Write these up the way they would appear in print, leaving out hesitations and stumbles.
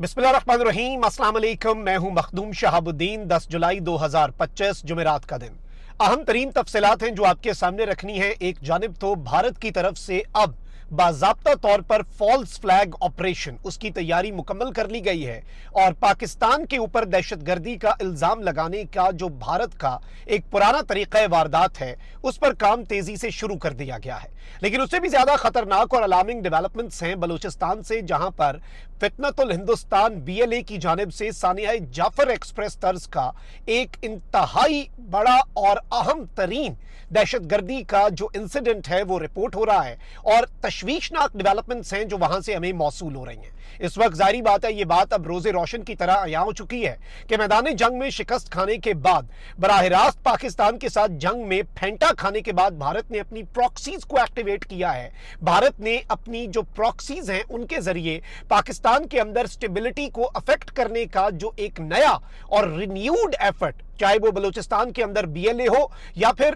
बिस्मिल्लाहिर्रहमानिर्रहीम, अस्सलाम वालेकुम। मैं हूं मखदूम शहाबुद्दीन। 10 जुलाई 2025 जुमेरात का दिन। अहम तरीन तफसीलात हैं जो आपके सामने रखनी है। एक जानिब तो भारत की तरफ से अब बाज़ाब्ता तौर पर फॉल्स फ्लैग ऑपरेशन, उसकी तैयारी मुकम्मल कर ली गई है और पाकिस्तान के ऊपर दहशतगर्दी का इल्ज़ाम लगाने का जो भारत का एक पुराना तरीक़ा वारदात है, उस पर काम तेज़ी से शुरू कर दिया गया है। लेकिन उससे भी ज़्यादा ख़तरनाक और अलार्मिंग डेवलपमेंट्स हैं बलूचिस्तान से, जहां पर फितनतुल हिंदुस्तान BLA की जानिब से सानिया जाफर एक्सप्रेस तर्ज का एक इंतहाई बड़ा और अहम तरीन दहशतगर्दी का जो इंसिडेंट है वो रिपोर्ट हो रहा है और तशवीशनाक डेवलपमेंट्स हैं जो वहां से हमें मौसूल हो रही हैं। इस वक्त जाहिर बात है, ये बात अब रोजे रोशन की तरह अयां हो चुकी है कि मैदान जंग में शिकस्त खाने के बाद, बराह रास्त पाकिस्तान के साथ जंग में फेंटा खाने के बाद, भारत ने अपनी प्रॉक्सीज को एक्टिवेट किया है। भारत ने अपनी जो प्रॉक्सीज हैं उनके जरिए पाकिस्तान के अंदर स्टेबिलिटी को अफेक्ट करने का जो एक नया और रिन्यूड एफर्ट, चाहे वो बलूचिस्तान के अंदर BLA हो या फिर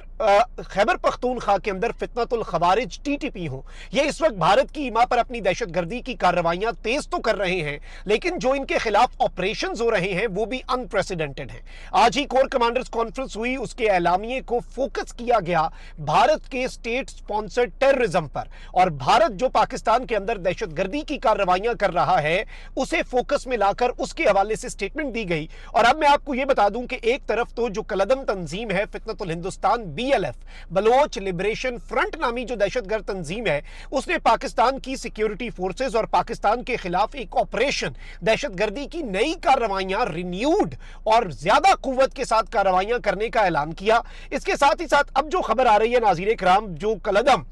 खैबर पख्तूनख्वा के अंदर फितनतुल खवारिज TTP हो, ये इस वक्त भारत की ईमा पर अपनी दहशतगर्दी की कार्रवाइयां तेज तो कर रहे हैं, लेकिन जो इनके खिलाफ ऑपरेशंस हो रहे हैं वो भी अनप्रेसिडेंटेड हैं। आज ही कोर कमांडर्स कॉन्फ्रेंस हुई, उसके एलामिये को फोकस किया गया भारत के स्टेट स्पॉन्सर्ड टेररिज्म पर, और भारत जो पाकिस्तान के अंदर दहशतगर्दी की कार्रवाइयां कर रहा है उसे फोकस में लाकर उसके हवाले से स्टेटमेंट दी गई। और अब मैं आपको यह बता दूं कि एक तरफ तो जो कलदम तंजीम है फितनतुल Hindustan BLF, Baloch liberation front नामी जो दहशतगर्द तंजीम है, उसने पाकिस्तान की सिक्योरिटी फोर्सेस और पाकिस्तान के खिलाफ एक ऑपरेशन, दहशतगर्दी की नई कार्रवाइयां, रिन्यूड और ज्यादा कुव्वत के साथ कार्रवाइयां करने का ऐलान किया। इसके साथ ही साथ अब जो खबर आ रही है नाज़रीन किराम, जो कलदम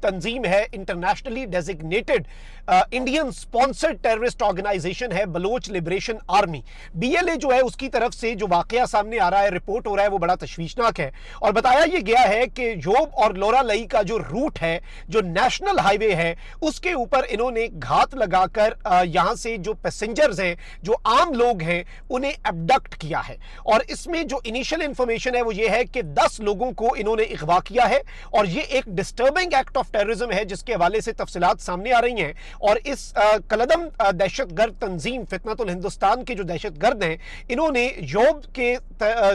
तंजीम है, internationally designated Indian sponsored terrorist organization है बलोच लिबरेशन आर्मी, BLA जो है उसकी तरफ से जो वाकया सामने आ रहा है, रिपोर्ट हो रहा है, वो बड़ा तशवीशनाक है। और बताया यह गया है कि योब और लोरा लई का जो रूट है, जो नेशनल हाईवे है, उसके ऊपर इन्होंने घात लगाकर यहां से जो पैसेंजर्स हैं, जो आम लोग हैं, उन्हें एबडक्ट किया है। और इसमें जो इनिशियल इंफॉर्मेशन है वो ये है कि 10 लोगों को इन्होंने अगवा किया है और ये एक डिस्टर्बिंग एक्ट ऑफ टेररिज्म है, जिसके हवाले से तफसीलात सामने आ रही हैं। और इस कलदम दहशतगर्द तंजीम फितनतुल हिंदुस्तान के जो दहशतगर्द हैं, इन्होंने योब के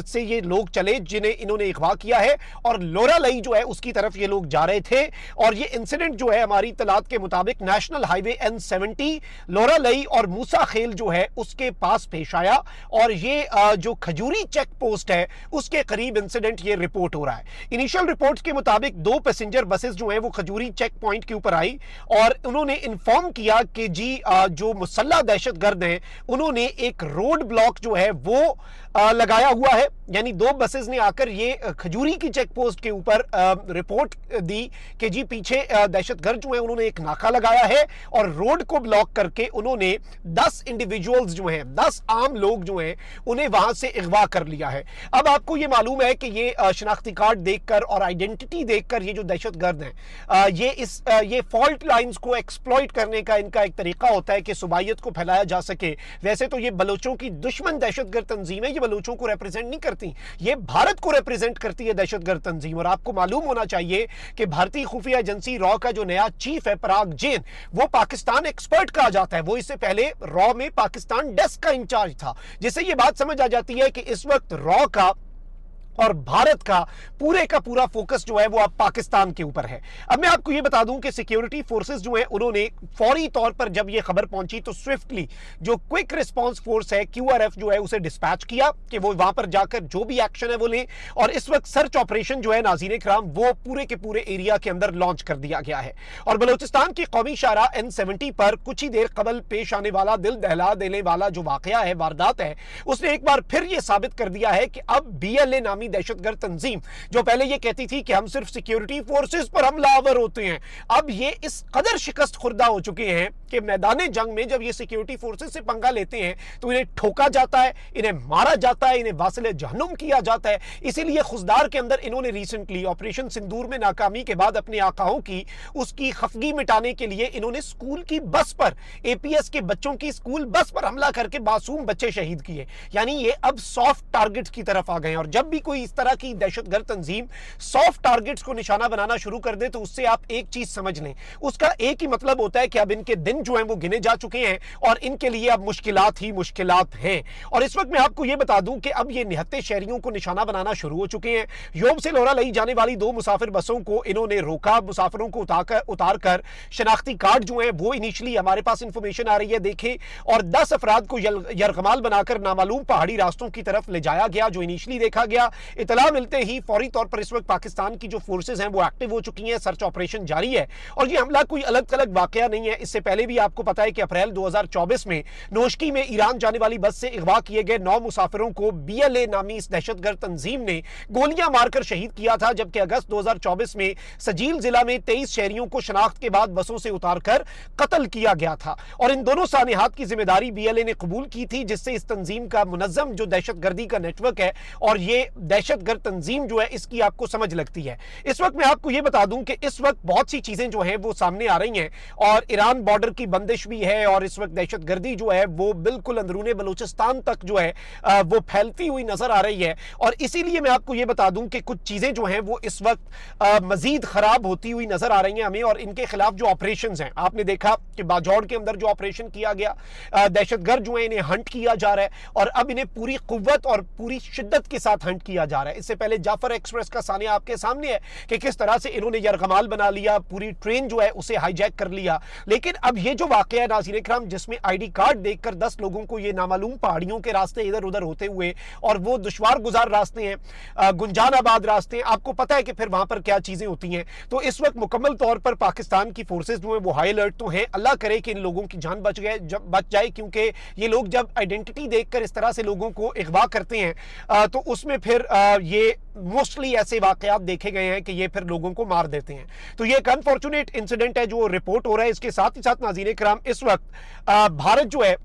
से ये लोग चले जिन्हें इन्होंने अगवा किया है, और लोरा लई जो है उसकी तरफ ये लोग जा रहे थे। और ये इंसिडेंट जो है हमारी इत्तलात के मुताबिक नेशनल हाईवे N70 लोरा लई और मूसा खेल जो है उसके पास पेश आया, और ये जो खजूरी चेक पोस्ट है उसके करीब इंसिडेंट ये रिपोर्ट हो रहा है। इनिशियल रिपोर्ट्स के मुताबिक 2 पैसेंजर बसेस जो है वो खजूरी चेक पॉइंट के ऊपर आई और उन्होंने इन्फॉर्म किया कि जी जो मुसल्ला दहशतगर्द हैं उन्होंने एक रोड ब्लॉक जो है वो लगाया हुआ है। यानी 2 बसेस ने आकर ये खजूरी की चेक पोस्ट के ऊपर रिपोर्ट दी कि जी पीछे दहशतगर्द जो है उन्होंने एक नाका लगाया है और रोड को ब्लॉक करके उन्होंने 10 इंडिविजुअल्स जो हैं, 10 आम लोग जो हैं, उन्हें वहां से अगवा कर लिया है। अब आपको ये मालूम है कि ये शनाख्ती कार्ड देखकर और आइडेंटिटी देखकर ये जो दहशतगर्द हैं, ये फॉल्ट लाइंस को एक्सप्लॉइट करने का इनका एक तरीका होता है कि सुबाइयत को फैलाया जा सके। वैसे तो ये बलोचों की दुश्मन दहशतगर्द तंजीम है, ये बलोचों को रिप्रेजेंट नहीं करती, ये भारत को रिप्रेजेंट करती है दहशतगर्द तंजीम। और आपको मालूम होना चाहिए कि भारतीय खुफिया एजेंसी रॉ का जो नया चीफ है पराग जैन, वो पाकिस्तान एक्सपर्ट कहा जाता है। वो इससे पहले रॉ में पाकिस्तान डेस्क का इंचार्ज था, जिससे ये बात समझ आ जाती है कि इस वक्त रॉ का और भारत का पूरा फोकस जो है वो अब पाकिस्तान के ऊपर है। अब मैं आपको ये बता दूं कि सिक्योरिटी फोर्सेस जो है उन्होंने फौरी तौर पर जब ये खबर पहुंची तो स्विफ्टली जो क्विक रिस्पांस फोर्स है QRF जो है उसे डिस्पैच किया कि वो वहां पर जाकर जो भी एक्शन है वो लें। और इस वक्त सर्च ऑपरेशन जो है नाज़रीन किराम वो पूरे के पूरे एरिया के अंदर लॉन्च कर दिया गया है। और बलूचिस्तान की कौमी शाहरा N70 पर कुछ ही देर कबल पेश आने वाला दिल दहला देने वाला जो वाकया है, वारदात है, उसने एक बार फिर ये साबित कर दिया है कि अब BLA नामी दहशतगर्द तंजीम जो पहले ये कहती थी कि हम सिर्फ सिक्योरिटी फोर्सेस पर हमलावर होते हैं, अब ये इस कदर शिकस्त खुर्दा हो चुके हैं कि मैदान जंग में जब ये सिक्योरिटी फोर्सेस से पंगा लेते हैं तो इन्हें ठोका जाता है, इन्हें मारा जाता है, इन्हें वासिले जहन्नुम किया जाता है। इसीलिए खुजदार के अंदर इन्होंने रिसेंटली ऑपरेशन सिंदूर में नाकामी के बाद अपने आकाओं की उसकी खफगी मिटाने के लिए इन्होंने स्कूल की बस पर, APS के बच्चों की स्कूल बस पर हमला करके मासूम बच्चे शहीद किए। यानी ये अब सॉफ्ट टारगेट्स की तरफ आ गए। और जब भी कोई इस तरह की दहशतगर्द तंजीम सॉफ्ट टारगेट्स को निशाना बनाना शुरू कर दे तो उससे आप एक चीज समझ लें, उसका एक ही मतलब होता है कि अब इनके दिन दिन जो हैं वो गिने जा चुके हैं और इनके लिए अब मुश्किलात ही मुश्किलात हैं। और इस वक्त मैं आपको ये बता दूं कि अब ये निहत्ते शहरियों को निशाना बनाना शुरू हो चुके हैं। योम से लोहरा लाई जाने वाली 2 मुसाफिर बसों को इन्होंने रोका, मुसाफिरों को उतार कर शनाख्ती कार्ड जो है वो इनिशियली हमारे पास इंफॉर्मेशन आ रही है देखे, और 10 अफराद को यरगमाल बनाकर नामालूम पहाड़ी रास्तों की तरफ ले जाया गया जो इनिशियली देखा गया। इतला मिलते ही फौरी तौर पर इस वक्त पाकिस्तान की जो फोर्सेज हैं वो एक्टिव हो चुकी हैं, सर्च ऑपरेशन जारी है। और ये हमला कोई अलग थलग वाकया नहीं है। इससे पहले भी आपको पता है कि अप्रैल 2024 में नोशकी में ईरान जाने वाली बस से अगवा किए गए 9 मुसाफिरों को BLA नामी इस दहशतगर्द तंजीम ने गोलियां मारकर शहीद किया था, जबकि अगस्त 2024 में सजील जिला में 23 शहरियों को शनाख्त के बाद बसों से उतारकर कत्ल किया गया था। और इन दोनों सानिहात की जिम्मेदारी BLA ने कबूल की थी, जिससे इस तंजीम का मुनज़्ज़म जो दहशतगर्दी का नेटवर्क है और ये दहशतगर्द तंजीम जो है इसकी आपको समझ लगती है। इस वक्त मैं आपको ये बता दूं कि इस वक्त बहुत सी चीजें जो है वो सामने आ रही हैं और ईरान बॉर्डर की बंदिश भी है और इस वक्त दहशतगर्दी जो है वो बिल्कुल अंदरूने बलूचिस्तान तक जो है वो फैलती हुई नजर आ रही है। और इसीलिए मैं आपको ये बता दूं कि कुछ चीजें जो हैं वो इस वक्त मजीद खराब होती हुई नजर आ रही हैं हमें, और इनके खिलाफ जो ऑपरेशंस हैं, आपने देखा कि बाजौड़ के अंदर जो ऑपरेशन किया गया, दहशतगर्द जो है इन्हें हंट किया जा रहा है और अब इन्हें पूरी कुव्वत और पूरी शिद्दत के साथ हंट किया जा रहा है। इससे पहले जाफर एक्सप्रेस का सानिया आपके सामने है कि किस तरह से इन्होंने यरगमाल बना लिया, पूरी ट्रेन जो है उसे हाईजैक कर लिया। लेकिन अब ये जो वाकया है नाज़रीन इकराम, जिसमें ID कार्ड देखकर 10 लोगों को ये नामालूम पहाड़ियों के रास्ते इधर उधर होते हुए, और वो दुश्वार गुजार रास्ते हैं, गुंजानाबाद रास्ते हैं, आपको पता है कि फिर वहां पर क्या चीजें होती हैं। तो इस वक्त मुकम्मल तौर पर पाकिस्तान की फोर्सेज जो है वो हाई अलर्ट तो हैं। अल्लाह करे कि इन लोगों की जान बच जाए, क्योंकि ये लोग जब आइडेंटिटी देखकर इस तरह से लोगों को अगवा करते हैं तो उसमें फिर ये मोस्टली ऐसे वाकयात देखे गए हैं कि ये फिर लोगों को मार देते हैं। तो ये एक अनफॉर्चुनेट इंसिडेंट है जो रिपोर्ट हो रहा है। इसके साथ ही साथ नाज़रीन इकराम, इस वक्त भारत जो है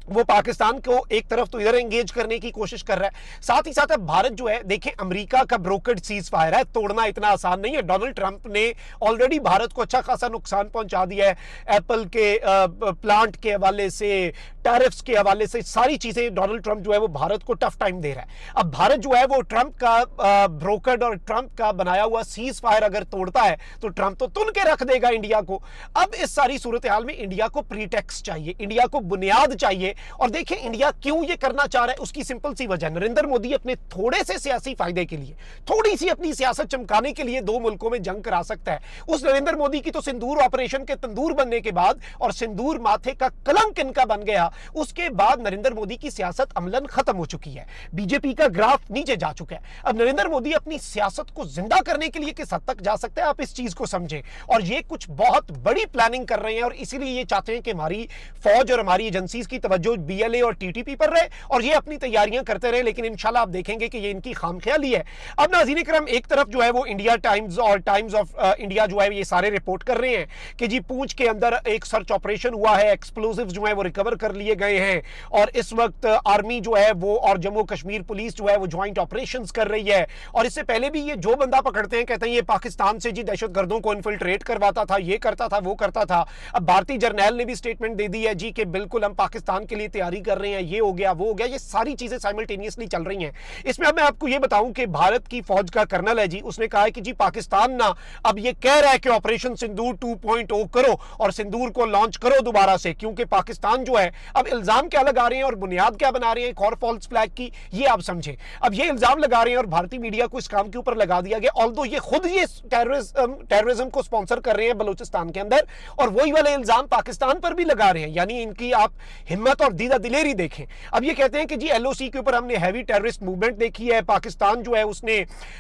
वो पाकिस्तान को एक तरफ तो इधर एंगेज करने की कोशिश कर रहा है, साथ ही साथ अब भारत जो है, देखें अमेरिका का ब्रोकर्ड सीज फायर है, तोड़ना इतना आसान नहीं है। डोनाल्ड ट्रंप ने ऑलरेडी भारत को अच्छा खासा नुकसान पहुंचा दिया है, एप्पल के प्लांट के हवाले से, टैरिफ्स के हवाले से, सारी चीजें डोनाल्ड ट्रंप जो है वो भारत को टफ टाइम दे रहा है। अब भारत जो है वो ट्रंप का ब्रोकर्ड और ट्रंप का बनाया हुआ सीज फायर अगर तोड़ता है तो ट्रंप तो तुन के रख देगा इंडिया को। अब इस सारी सूरत हाल में इंडिया को प्रीटेक्स्ट चाहिए, इंडिया को बुनियाद चाहिए। और देखिए इंडिया क्यों ये करना चाह रहा है, उसकी सिंपल सी वजह, नरेंद्र मोदी अपने थोड़े से सियासी फायदे के लिए, थोड़ी सी अपनी सियासत चमकाने के लिए 2 मुल्कों में जंग करा सकता है। उस नरेंद्र मोदी की तो सिंदूर ऑपरेशन के तंदूर बनने के बाद और सिंदूर माथे का कलंक इनका बन गया, उसके बाद नरेंद्र मोदी की सियासत अमलन खत्म हो चुकी है, बीजेपी का ग्राफ नीचे जा चुका है। अब नरेंद्र मोदी अपनी सियासत को जिंदा करने के लिए किस हद तक जा सकते हैं, आप इस चीज को समझें। और ये कुछ बहुत बड़ी प्लानिंग कर रहे हैं और इसीलिए ये चाहते हैं कि हमारी फौज और हमारी एजेंसीज की तवज्जो BLA और TTP पर रहे और ये अपनी तैयारियां करते रहे, लेकिन इंशाल्लाह आप देखेंगे कि ये इनकी खामख्याली है। अब नाज़रीन इकराम, एक तरफ जो है वो इंडिया टाइम्स और टाइम्स ऑफ इंडिया जो है ये सारे रिपोर्ट कर रहे हैं कि जी पूंछ के अंदर एक सर्च ऑपरेशन हुआ है, एक्सप्लोजिव्स जो है वो रिकवर कर लिए गए हैं और इस वक्त आर्मी जो है वो और जम्मू कश्मीर पुलिस जो है वो ज्वाइंट ऑपरेशंस कर रही है। और इससे पहले भी ये जो बंदा पकड़ते हैं कहते हैं ये पाकिस्तान से जी दहशतगर्दों को इन्फिल्ट्रेट करवाता था, ये करता था, वो करता था। अब भारतीय जर्नैल ने भी स्टेटमेंट दे दी है जी कि बिल्कुल हम पाकिस्तान के लिए तैयारी कर रहे हैं, ये हो गया, वो हो गया, ये सारी चीजें साइमल्टेनियसली चल रही हैं। इसमें अब मैं आपको ये बताऊं कि भारत की फौज का कर्नल है जी, उसने कहा है कि जी पाकिस्तान ना अब ये कह रहा है कि ऑपरेशन सिंदूर 2.0 करो और सिंदूर को लॉन्च करो दोबारा से, क्योंकि पाकिस्तान जो है अब इल्जाम क्या लगा रहे हैं और बुनियाद क्या बना रहे हैं एक और फॉल्स फ्लैग की, ये आप समझें। अब ये इल्जाम लगा रहे हैं और भारतीय मीडिया को इस काम के ऊपर लगा दिया गया, ऑल्दो ये खुद ये टेररिज्म को स्पॉन्सर कर रहे हैं बलूचिस्तान के अंदर और वही वाले इल्जाम पाकिस्तान पर भी लगा रहे हैं। यानी इनकी आप हिम्मत और दीदा दिलेरी देखें। अब ये कहते हैं कि जी LOC के ऊपर हमने हैवी टेररिस्ट मूवमेंट देखी है, पाकिस्तान जो है उसने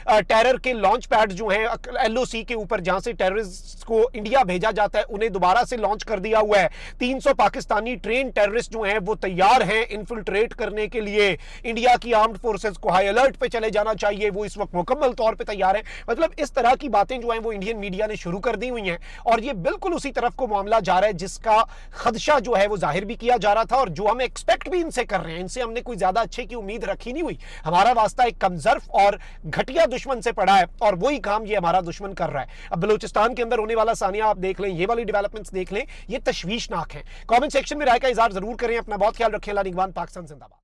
टेरर के लॉन्च पैड जो हैं LOC के ऊपर जहां से टेररिस्ट को इंडिया भेजा जाता है उन्हें दोबारा से लॉन्च कर दिया हुआ है। 300 पाकिस्तानी ट्रेन टेररिस्ट जो हैं वो तैयार हैं इन्फिल्ट्रेट करने के लिए। इंडिया की आर्म्ड फोर्सेस को हाई अलर्ट पे चले जाना चाहिए, वो इस वक्त मुकम्मल तौर पे तैयार है। मतलब इस तरह की बातें जो हैं वो इंडियन मीडिया ने शुरू कर दी हुई हैं और ये बिल्कुल उसी तरफ को मामला जा रहा है जिसका खदशा जो है वो जाहिर भी किया जा रहा था और जो हम एक्सपेक्ट भी इनसे कर रहे हैं। इनसे हमने कोई ज्यादा अच्छे की उम्मीद रखी नहीं हुई, हमारा वास्ता एक कमजर्फ और घटिया दुश्मन से पड़ा है और वही काम ये हमारा दुश्मन कर रहा है। अब बलूचिस्तान के अंदर होने वाला सानिया आप देख लें, ये वाली डेवलपमेंट्स देख लें, ये तशवीशनाक है। कमेंट सेक्शन में राय का इजहार जरूर करें। अपना बहुत ख्याल रखें। अल्लाह निगहबान। पाकिस्तान जिंदाबाद।